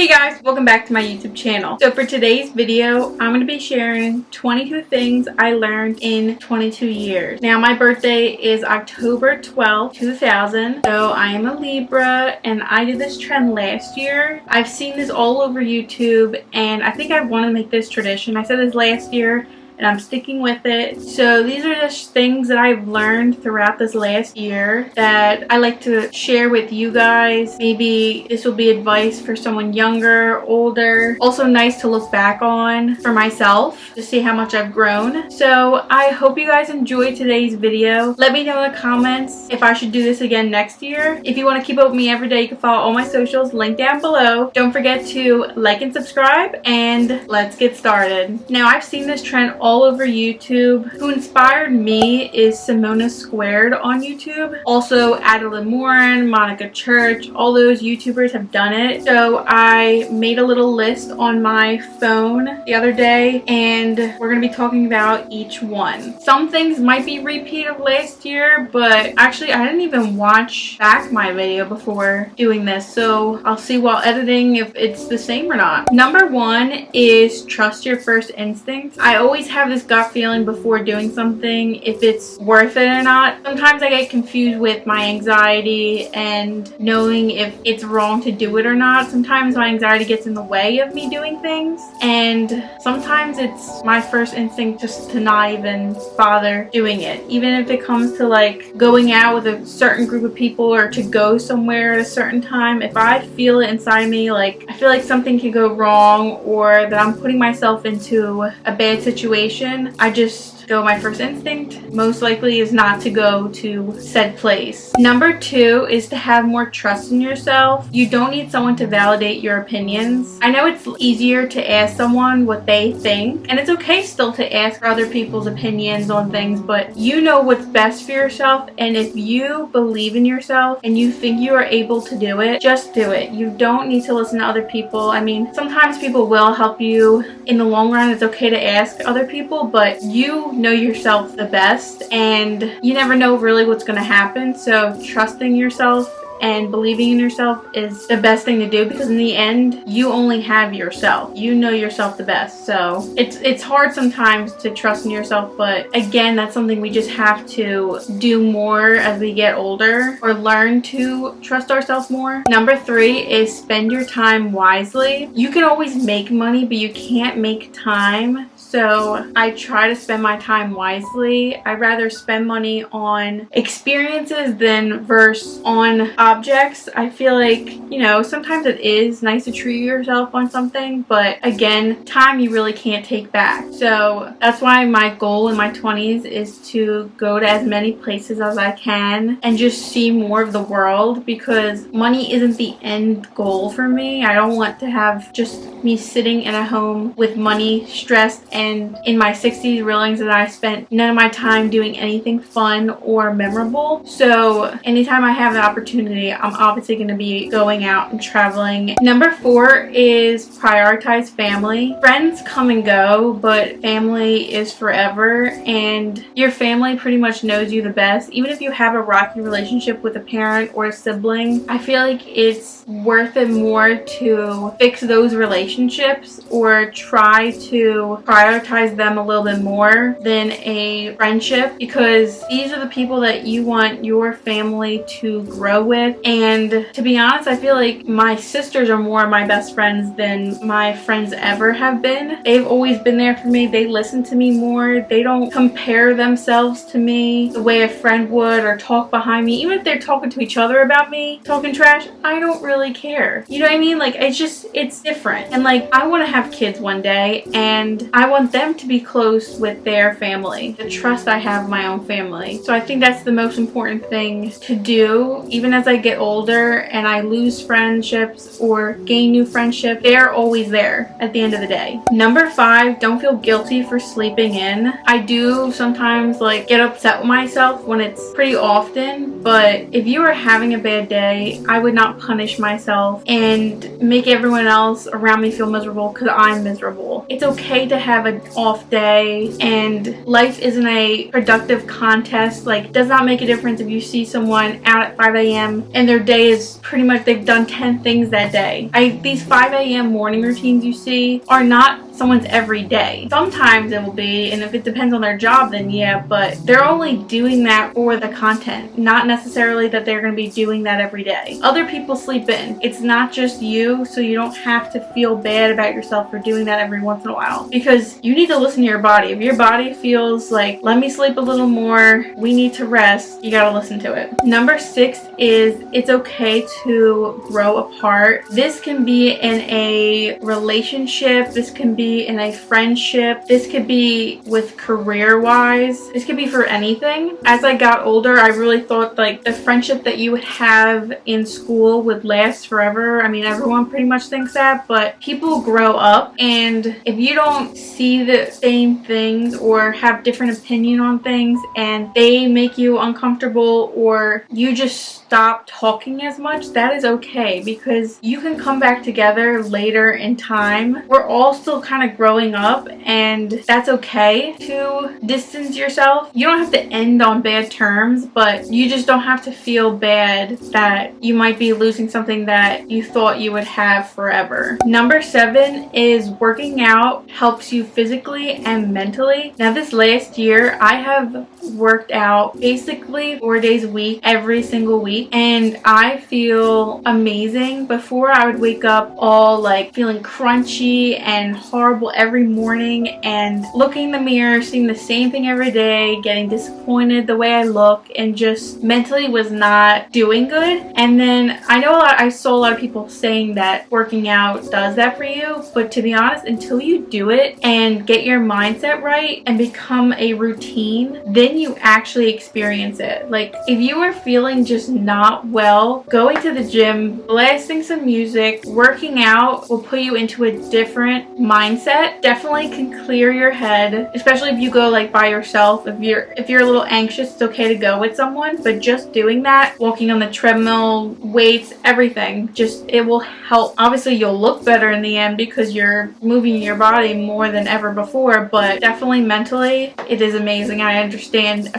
Hey guys, welcome back to my YouTube channel. So for today's video, I'm going to be sharing 22 things I learned in 22 years. Now my birthday is October 12th, 2000. So I am a Libra and I did this trend last year. I've seen this all over YouTube and I think I want to make this tradition. I said this last year and I'm sticking with it. So these are just things that I've learned throughout this last year that I like to share with you guys. Maybe this will be advice for someone younger, older. Also nice to look back on for myself to see how much I've grown. So I hope you guys enjoyed today's video. Let me know in the comments if I should do this again next year. If you want to keep up with me every day, you can follow all my socials, linked down below. Don't forget to like and subscribe, and let's get started. Now I've seen this trend all over YouTube. Who inspired me is Simona Squared on YouTube. Also Adeline Morin, Monica Church, all those YouTubers have done it. So I made a little list on my phone the other day and we're going to be talking about each one. Some things might be repeat of last year, but actually I didn't even watch back my video before doing this, so I'll see while editing if it's the same or not. Number one is trust your first instinct. I always have this gut feeling before doing something if it's worth it or not. Sometimes I get confused with my anxiety and knowing if it's wrong to do it or not. Sometimes my anxiety gets in the way of me doing things, and sometimes it's my first instinct just to not even bother doing it. Even if it comes to like going out with a certain group of people or to go somewhere at a certain time, if I feel it inside me, like I feel like something could go wrong or that I'm putting myself into a bad situation, I just go my first instinct most likely is not to go to said place. Number two is to have more trust in yourself. You don't need someone to validate your opinions. I know it's easier to ask someone what they think, and it's okay still to ask for other people's opinions on things, but you know what's best for yourself, and if you believe in yourself and you think you are able to do it, just do it. You don't need to listen to other people. I mean, sometimes people will help you in the long run. It's okay to ask other people, but you know yourself the best and you never know really what's going to happen. So trusting yourself and believing in yourself is the best thing to do, because in the end you only have yourself. You know yourself the best. So it's hard sometimes to trust in yourself, but again, that's something we just have to do more as we get older, or learn to trust ourselves more. Number three is spend your time wisely. You can always make money, but you can't make time. So I try to spend my time wisely. I'd rather spend money on experiences than versus on objects. I feel like, you know, sometimes it is nice to treat yourself on something, but again, time you really can't take back. So that's why my goal in my 20s is to go to as many places as I can and just see more of the world, because money isn't the end goal for me. I don't want to have just me sitting in a home with money, stressed, and in my 60s realizing that I spent none of my time doing anything fun or memorable. So anytime I have the opportunity, I'm obviously going to be going out and traveling. Number four is prioritize family. Friends come and go, but family is forever, and your family pretty much knows you the best. Even if you have a rocky relationship with a parent or a sibling, I feel like it's worth it more to fix those relationships or try to prioritize them a little bit more than a friendship, because these are the people that you want your family to grow with. And to be honest, I feel like my sisters are more my best friends than my friends ever have been. They've always been there for me. They listen to me more. They don't compare themselves to me the way a friend would or talk behind me. Even if they're talking to each other about me, talking trash, I don't really care. You know what I mean? Like, it's different. And like, I want to have kids one day and I want them to be close with their family, the trust I have in my own family. So I think that's the most important thing to do. Even as I get older and I lose friendships or gain new friendships, they're always there at the end of the day. Number five, don't feel guilty for sleeping in. I do sometimes like get upset with myself when it's pretty often, but if you are having a bad day, I would not punish myself and make everyone else around me feel miserable because I'm miserable. It's okay to have a an off day and life isn't a productive contest. Like, it does not make a difference if you see someone out at 5 a.m. and their day is pretty much, they've done 10 things that day. These 5 a.m. morning routines you see are not someone's every day. Sometimes it will be, and if it depends on their job, then yeah, but they're only doing that for the content, not necessarily that they're going to be doing that every day. Other people sleep in. It's not just you, so you don't have to feel bad about yourself for doing that every once in a while, because you need to listen to your body. If your body feels like, let me sleep a little more, we need to rest, you gotta listen to it. Number 6 is it's okay to grow apart. This can be in a relationship, this can be in a friendship, this could be with career-wise, this could be for anything. As I got older, I really thought like the friendship that you would have in school would last forever. I mean, everyone pretty much thinks that, but people grow up, and if you don't see the same things or have different opinion on things and they make you uncomfortable, or you just stop talking as much, that is okay, because you can come back together later in time. We're all still kind of growing up, and that's okay to distance yourself. You don't have to end on bad terms, but you just don't have to feel bad that you might be losing something that you thought you would have forever. Number 7 is working out helps you physically and mentally. Now, this last year I have worked out basically 4 days a week, every single week, and I feel amazing. Before, I would wake up all like feeling crunchy and horrible every morning, and looking in the mirror, seeing the same thing every day, getting disappointed the way I look, and just mentally was not doing good. And then I saw a lot of people saying that working out does that for you, but to be honest, until you do it and get your mindset right and become a routine, then you actually experience it. Like, if you are feeling just not well, going to the gym, blasting some music, working out will put you into a different mindset. Definitely can clear your head, especially if you go like by yourself. If you're a little anxious, it's okay to go with someone, but just doing that, walking on the treadmill, weights, everything, just it will help. Obviously you'll look better in the end because you're moving your body more than ever before, but definitely mentally it is amazing. I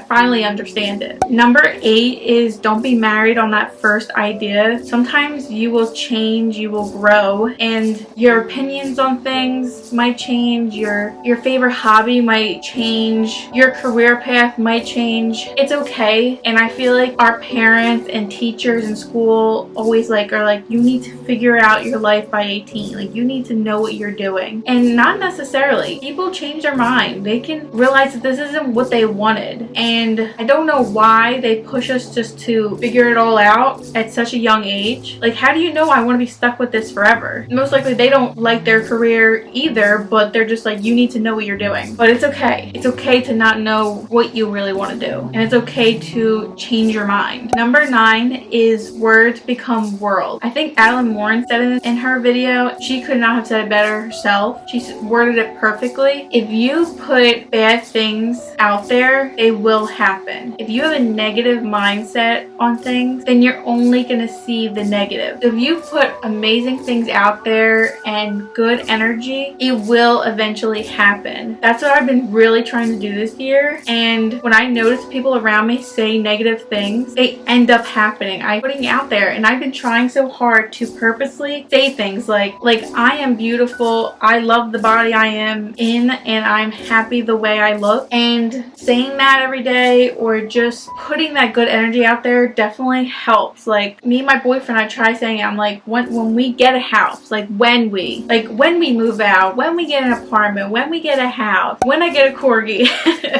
finally understand it. Number 8 is don't be married on that first idea. Sometimes you will change, you will grow, and your opinions on things might change, your favorite hobby might change, your career path might change. It's okay. And I feel like our parents and teachers in school always are like, you need to figure out your life by 18. Like, you need to know what you're doing. And not necessarily. People change their mind. They can realize that this isn't what they wanted. And I don't know why they push us just to figure it all out at such a young age. Like, how do you know I want to be stuck with this forever? Most likely they don't like their career either, but they're just like, you need to know what you're doing. But it's okay. It's okay to not know what you really want to do. And it's okay to change your mind. Number 9 is words become world. I think Alan Morin said it in her video. She could not have said it better herself. She worded it perfectly. If you put bad things out there, they will happen. If you have a negative mindset on things, then you're only going to see the negative. If you put amazing things out there and good energy, it will eventually happen. That's what I've been really trying to do this year. And when I notice people around me say negative things, they end up happening. I'm putting it out there, and I've been trying so hard to purposely say things like I am beautiful, I love the body I am in, and I'm happy the way I look. And saying that every day, or just putting that good energy out there, definitely helps. Like, me and my boyfriend, I try saying it. I'm like, when we get a house, when we move out, when we get an apartment, when we get a house, when I get a corgi,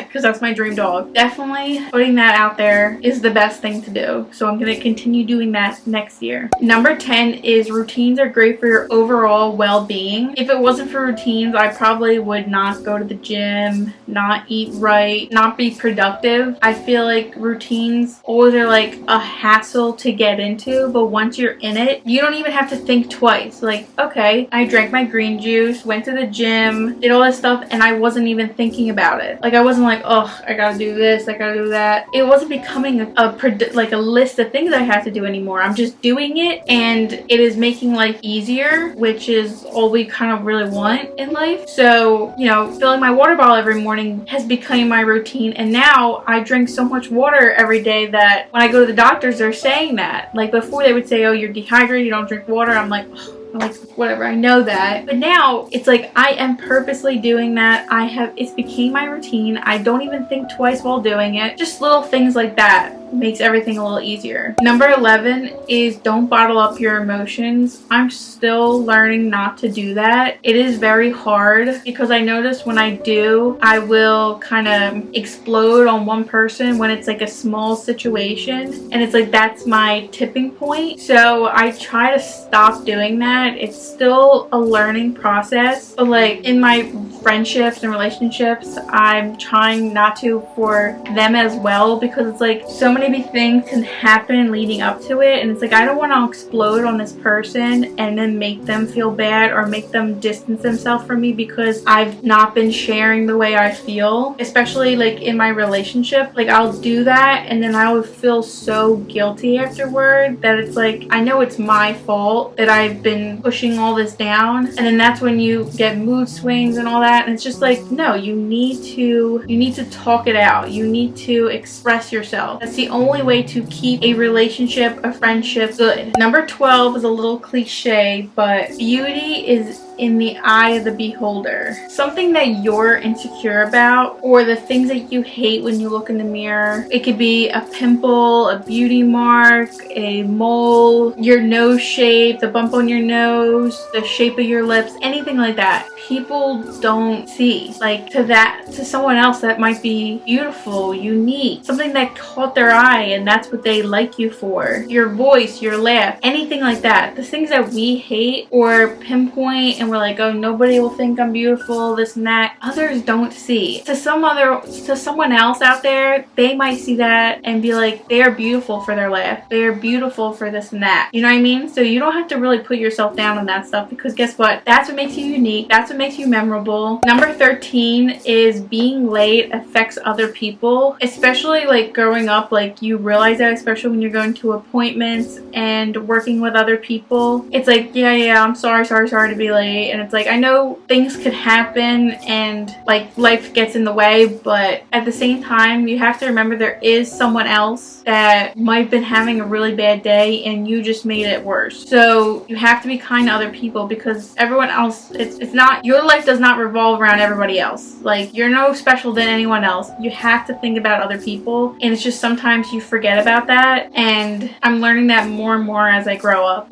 because that's my dream dog. Definitely putting that out there is the best thing to do. So I'm going to continue doing that next year. Number 10 is routines are great for your overall well-being. If it wasn't for routines, I probably would not go to the gym, not eat right, not be productive. I feel like routines always are like a hassle to get into, but once you're in it, you don't even have to think twice. Like, okay, I drank my green juice, went to the gym, did all this stuff, and I wasn't even thinking about it. Like, I wasn't like, oh, I gotta do this, I gotta do that. It wasn't becoming a list of things I had to do anymore. I'm just doing it, and it is making life easier, which is all we kind of really want in life. So, you know, filling my water bottle every morning has become my routine, and now I drink so much water every day that when I go to the doctors, they're saying that. Like, before they would say, oh, you're dehydrated, you don't drink water. I'm like, oh, like, whatever, I know that. But now it's like I am purposely doing that. It's became my routine. I don't even think twice while doing it. Just little things like that makes everything a little easier. Number 11 is don't bottle up your emotions. I'm still learning not to do that. It is very hard because I notice when I do, I will kind of explode on one person when it's like a small situation, and it's like that's my tipping point. So I try to stop doing that. It's still a learning process, but like in my friendships and relationships, I'm trying not to for them as well, because it's like so many things can happen leading up to it, and it's like I don't want to explode on this person and then make them feel bad or make them distance themselves from me because I've not been sharing the way I feel, especially like in my relationship. Like, I'll do that and then I would feel so guilty afterward that it's like I know it's my fault that I've been pushing all this down, and then that's when you get mood swings and all that, and it's just like, no, you need to talk it out. You need to express yourself. That's the only way to keep a relationship, a friendship good. Number 12 is a little cliche, but beauty is in the eye of the beholder. Something that you're insecure about, or the things that you hate when you look in the mirror. It could be a pimple, a beauty mark, a mole, your nose shape, the bump on your nose, the shape of your lips, anything like that. People don't see. Like, to someone else that might be beautiful, unique, something that caught their eye and that's what they like you for. Your voice, your laugh, anything like that. The things that we hate or pinpoint and we're like, oh, nobody will think I'm beautiful, this and that, others don't see. To someone else out there, they might see that and be like, they are beautiful for their laugh, they are beautiful for this and that. You know what I mean? So you don't have to really put yourself down on that stuff, because guess what? That's what makes you unique. That's what makes you memorable. Number 13 is being late affects other people, especially like growing up. Like, you realize that, especially when you're going to appointments and working with other people. It's like, yeah, I'm sorry to be late. And it's like, I know things could happen and like life gets in the way, but at the same time, you have to remember there is someone else that might have been having a really bad day and you just made it worse. So you have to be kind to other people, because everyone else, it's not, your life does not revolve around everybody else. Like, you're no special than anyone else. You have to think about other people, and it's just sometimes you forget about that, and I'm learning that more and more as I grow up.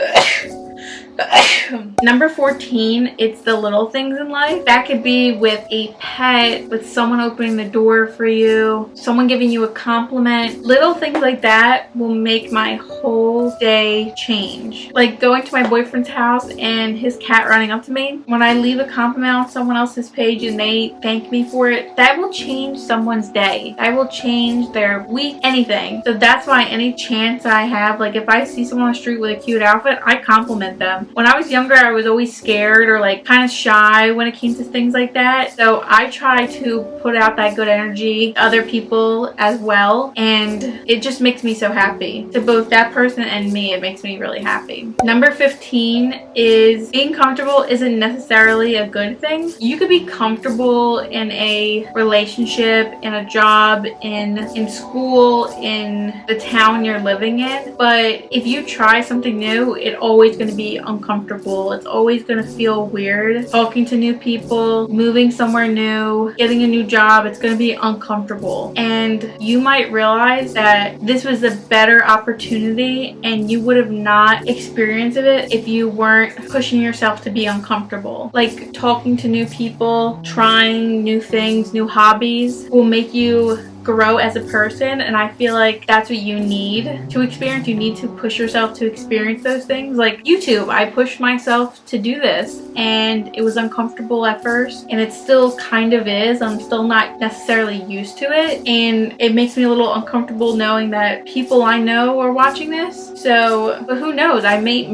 Number 14, it's the little things in life. That could be with a pet, with someone opening the door for you, someone giving you a compliment. Little things like that will make my whole day change. Like going to my boyfriend's house and his cat running up to me. When I leave a compliment on someone else's page and they thank me for it, that will change someone's day. That will change their week, anything. So that's why any chance I have, like if I see someone on the street with a cute outfit, I compliment them. When I was younger, I was always scared or like kind of shy when it came to things like that. So I try to put out that good energy to other people as well. And it just makes me so happy. To both that person and me, it makes me really happy. Number 15 is being comfortable isn't necessarily a good thing. You could be comfortable in a relationship, in a job, in school, in the town you're living in. But if you try something new, it's always going to be uncomfortable. It's always going to feel weird. Talking to new people, moving somewhere new, getting a new job, it's going to be uncomfortable. And you might realize that this was a better opportunity and you would have not experienced it if you weren't pushing yourself to be uncomfortable. Like talking to new people, trying new things, new hobbies will make you grow as a person, and I feel like that's what you need to experience. You need to push yourself to experience those things. Like YouTube, I pushed myself to do this, and it was uncomfortable at first, and it still kind of is. I'm still not necessarily used to it, and it makes me a little uncomfortable knowing that people I know are watching this. So, but who knows, I might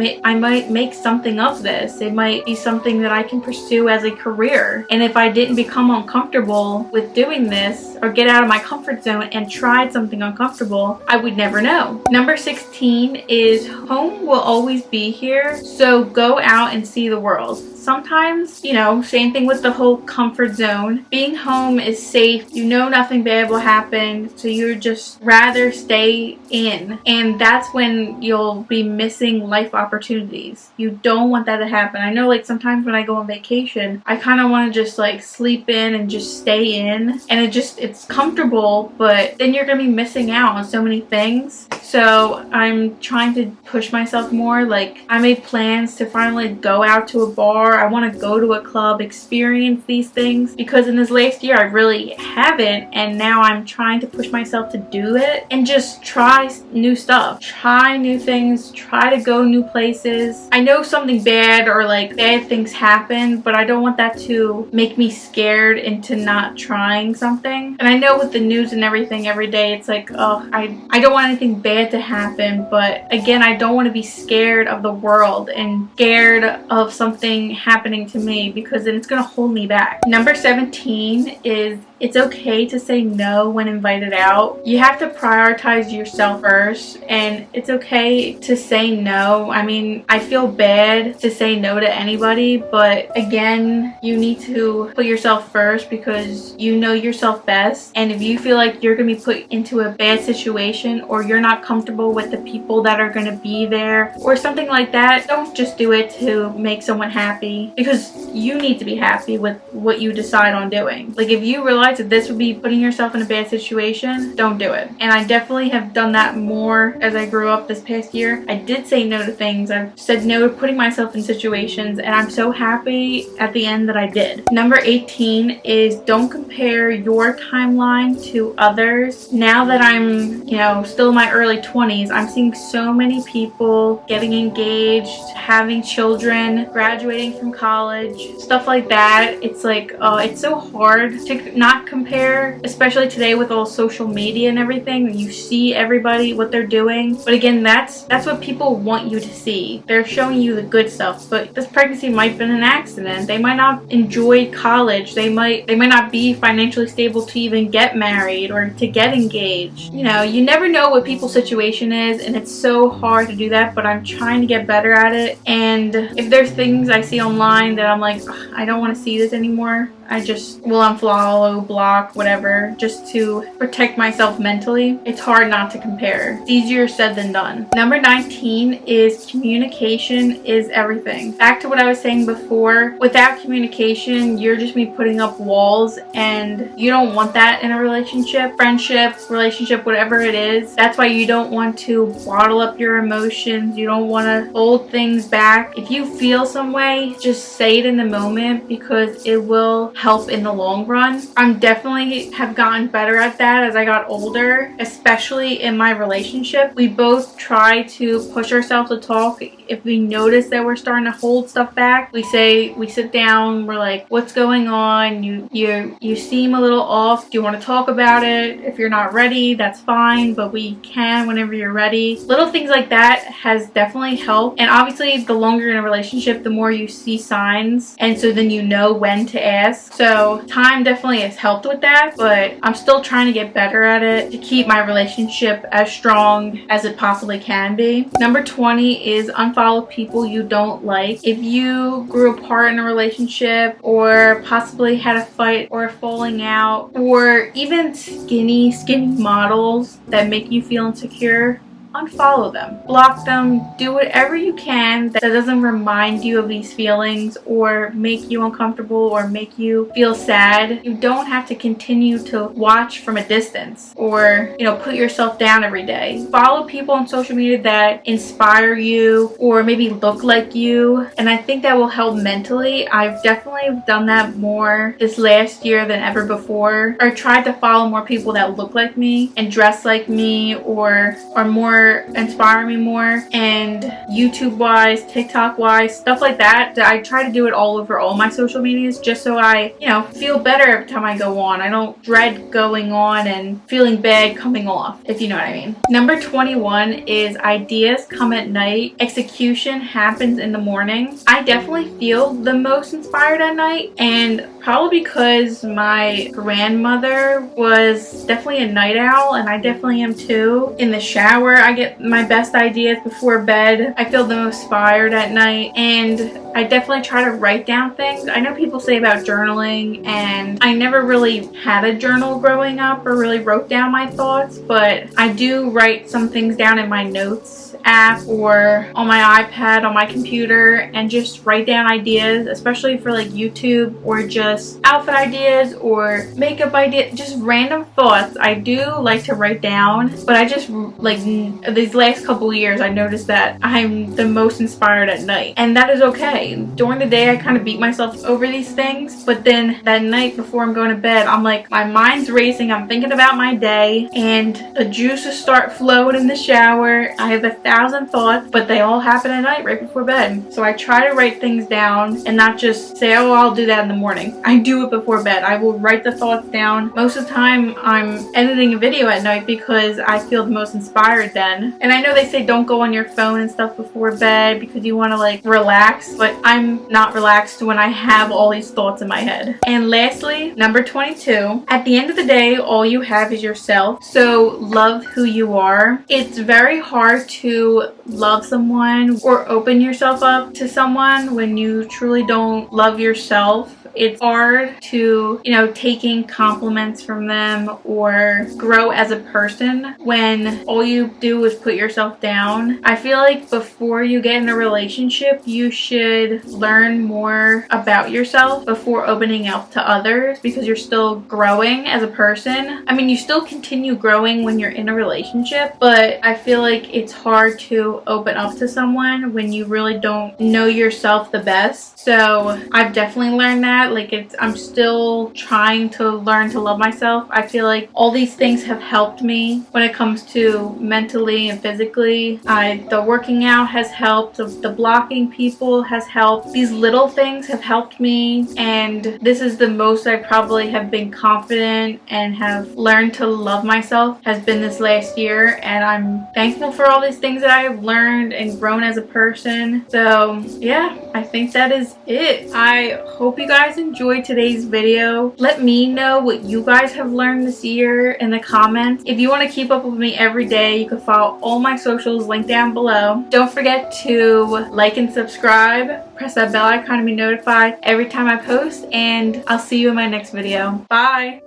make something of this. It might be something that I can pursue as a career. And if I didn't become uncomfortable with doing this, or get out of my comfort zone and tried something uncomfortable, I would never know. Number 16 is home will always be here, so go out and see the world. Sometimes, you know, same thing with the whole comfort zone. Being home is safe. You know nothing bad will happen, so you're just rather stay in. And that's when you'll be missing life opportunities. You don't want that to happen. I know, like, sometimes when I go on vacation, I kind of want to just like sleep in and just stay in. And it's comfortable, but then you're going to be missing out on so many things. So I'm trying to push myself more. Like, I made plans to finally go out to a bar. I want to go to a club, experience these things, because in this last year I really haven't, and now I'm trying to push myself to do it and just try new stuff, try new things, try to go new places. I know something bad or like bad things happen, but I don't want that to make me scared into not trying something. And I know with the news and everything every day, it's like, oh, I don't want anything bad to happen, but again, I don't want to be scared of the world and scared of something happening to me, because then it's going to hold me back. Number 17 is it's okay to say no when invited out. You have to prioritize yourself first, and it's okay to say no. I mean, I feel bad to say no to anybody, but again, you need to put yourself first because you know yourself best. And if you feel like you're going to be put into a bad situation, or you're not comfortable with the people that are going to be there or something like that, don't just do it to make someone happy, because you need to be happy with what you decide on doing. Like, if you realize that this would be putting yourself in a bad situation, don't do it. And I definitely have done that more as I grew up this past year. I did say no to things. I've said no to putting myself in situations, and I'm so happy at the end that I did. Number 18 is don't compare your timeline to others. Now that I'm, you know, still in my early 20s, I'm seeing so many people getting engaged, having children, graduating from college, stuff like that. It's like, it's so hard to not compare, especially today with all social media and everything. You see everybody, what they're doing, but again, that's what people want you to see. They're showing you the good stuff, but this pregnancy might have been an accident. They might not enjoy college. They might not be financially stable to even get married or to get engaged. You know, you never know what people's situation is, and it's so hard to do that, but I'm trying to get better at it. And if there's things I see online that I'm like, I don't want to see this anymore, I just will unfollow, block, whatever, just to protect myself mentally. It's hard not to compare. It's easier said than done. Number 19 is communication is everything. Back to what I was saying before, without communication, you're just putting up walls, and you don't want that in a relationship, friendship, relationship, whatever it is. That's why you don't want to bottle up your emotions. You don't want to hold things back. If you feel some way, just say it in the moment, because it will help in the long run. I'm definitely have gotten better at that as I got older, especially in my relationship. We both try to push ourselves to talk. If we notice that we're starting to hold stuff back, we sit down, we're like, what's going on? You seem a little off. Do you want to talk about it? If you're not ready, that's fine, but we can whenever you're ready. Little things like that has definitely helped. And obviously, the longer you're in a relationship, the more you see signs, and so then you know when to ask. So time definitely has helped with that, but I'm still trying to get better at it to keep my relationship as strong as it possibly can be. Number 20 is unfollow people you don't like. If you grew apart in a relationship, or possibly had a fight or a falling out, or even skinny models that make you feel insecure, unfollow them, block them, do whatever you can that doesn't remind you of these feelings or make you uncomfortable or make you feel sad. You don't have to continue to watch from a distance or, put yourself down every day. Follow people on social media that inspire you or maybe look like you, and I think that will help mentally. I've definitely done that more this last year than ever before, or tried to follow more people that look like me and dress like me or are more inspire me more, and YouTube wise, TikTok wise, stuff like that. I try to do it all over all my social medias just so I feel better every time I go on. I don't dread going on and feeling bad coming off, if you know what I mean. Number 21 is ideas come at night, execution happens in the morning. I definitely feel the most inspired at night, and probably because my grandmother was definitely a night owl, and I definitely am too. In the shower, I get my best ideas. Before bed, I feel the most inspired at night, and I definitely try to write down things. I know people say about journaling, and I never really had a journal growing up or really wrote down my thoughts, but I do write some things down in my notes app or on my iPad, on my computer, and just write down ideas, especially for like YouTube or just outfit ideas or makeup ideas, just random thoughts. I do like to write down, but I just like these last couple years I noticed that I'm the most inspired at night, and that is okay. During the day I kind of beat myself over these things, but then that night before I'm going to bed, I'm like, my mind's racing, I'm thinking about my day, and the juices start flowing in the shower. I have 1,000 thoughts, but they all happen at night right before bed. So I try to write things down and not just say, oh, I'll do that in the morning. I do it before bed. I will write the thoughts down. Most of the time I'm editing a video at night because I feel the most inspired then. And I know they say don't go on your phone and stuff before bed because you want to like relax, but I'm not relaxed when I have all these thoughts in my head. And lastly, number 22, at the end of the day, all you have is yourself. So love who you are. It's very hard to love someone or open yourself up to someone when you truly don't love yourself. It's hard to, taking compliments from them or grow as a person when all you do is put yourself down. I feel like before you get in a relationship, you should learn more about yourself before opening up to others because you're still growing as a person. I mean, you still continue growing when you're in a relationship, but I feel like it's hard to open up to someone when you really don't know yourself the best. So I've definitely learned that. I'm still trying to learn to love myself. I feel like all these things have helped me when it comes to mentally and physically. The working out has helped. The blocking people has helped. These little things have helped me, and this is the most I probably have been confident and have learned to love myself has been this last year, and I'm thankful for all these things that I have learned and grown as a person. So yeah, I think that is it. I hope you guys enjoyed today's video. Let me know what you guys have learned this year in the comments. If you want to keep up with me every day, you can follow all my socials linked down below. Don't forget to like and subscribe. Press that bell icon to be notified every time I post, and I'll see you in my next video. Bye!